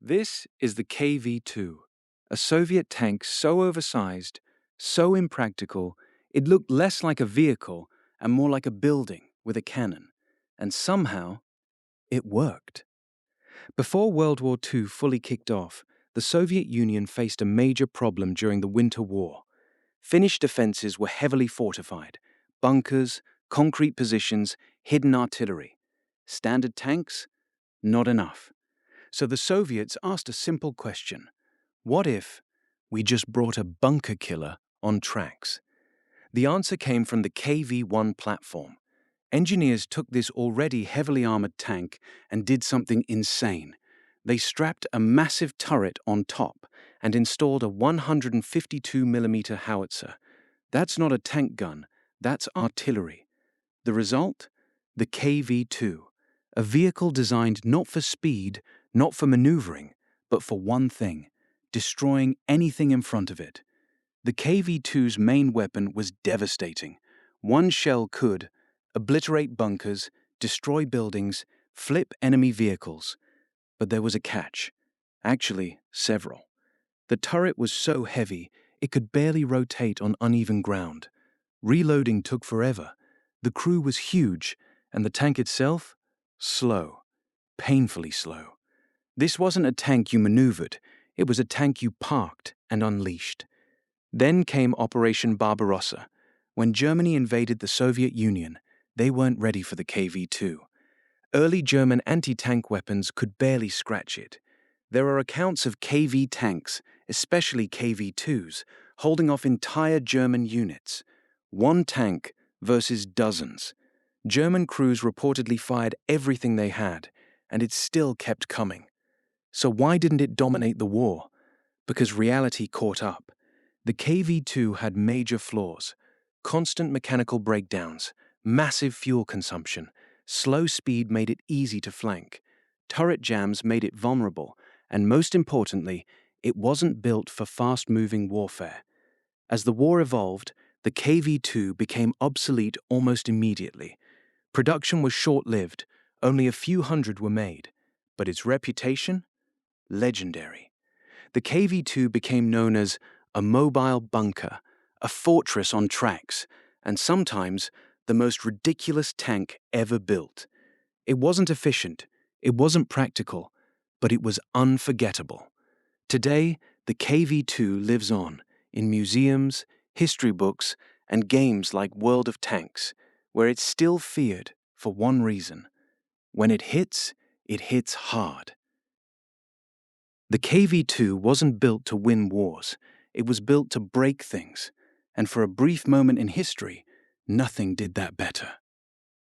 This is the KV-2, a Soviet tank so oversized, so impractical, it looked less like a vehicle and more like a building with a cannon. And somehow, it worked. Before World War II fully kicked off, the Soviet Union faced a major problem during the Winter War. Finnish defenses were heavily fortified: bunkers, concrete positions, hidden artillery. Standard tanks? Not enough. So the Soviets asked a simple question: what if we just brought a bunker killer on tracks? The answer came from the KV-1 platform. Engineers took this already heavily armored tank and did something insane. They strapped a massive turret on top and installed a 152mm howitzer. That's not a tank gun, that's artillery. The result? The KV-2, a vehicle designed not for speed, not for maneuvering, but for one thing: destroying anything in front of it. The KV-2's main weapon was devastating. One shell could obliterate bunkers, destroy buildings, flip enemy vehicles. But there was a catch. Actually, several. The turret was so heavy, it could barely rotate on uneven ground. Reloading took forever. The crew was huge, and the tank itself? Slow. Painfully slow. This wasn't a tank you maneuvered, it was a tank you parked and unleashed. Then came Operation Barbarossa. When Germany invaded the Soviet Union, they weren't ready for the KV-2. Early German anti-tank weapons could barely scratch it. There are accounts of KV tanks, especially KV-2s, holding off entire German units. One tank versus dozens. German crews reportedly fired everything they had, and it still kept coming. So why didn't it dominate the war? Because reality caught up. The KV-2 had major flaws: constant mechanical breakdowns, massive fuel consumption, slow speed made it easy to flank, turret jams made it vulnerable, and most importantly, it wasn't built for fast-moving warfare. As the war evolved, the KV-2 became obsolete almost immediately. Production was short-lived, only a few hundred were made, but its reputation? Legendary. The KV-2 became known as a mobile bunker, a fortress on tracks, and sometimes the most ridiculous tank ever built. It wasn't efficient, it wasn't practical, but it was unforgettable. Today, the KV-2 lives on in museums, history books, and games like World of Tanks, where it's still feared for one reason: when it hits hard. The KV-2 wasn't built to win wars, it was built to break things, and for a brief moment in history, nothing did that better.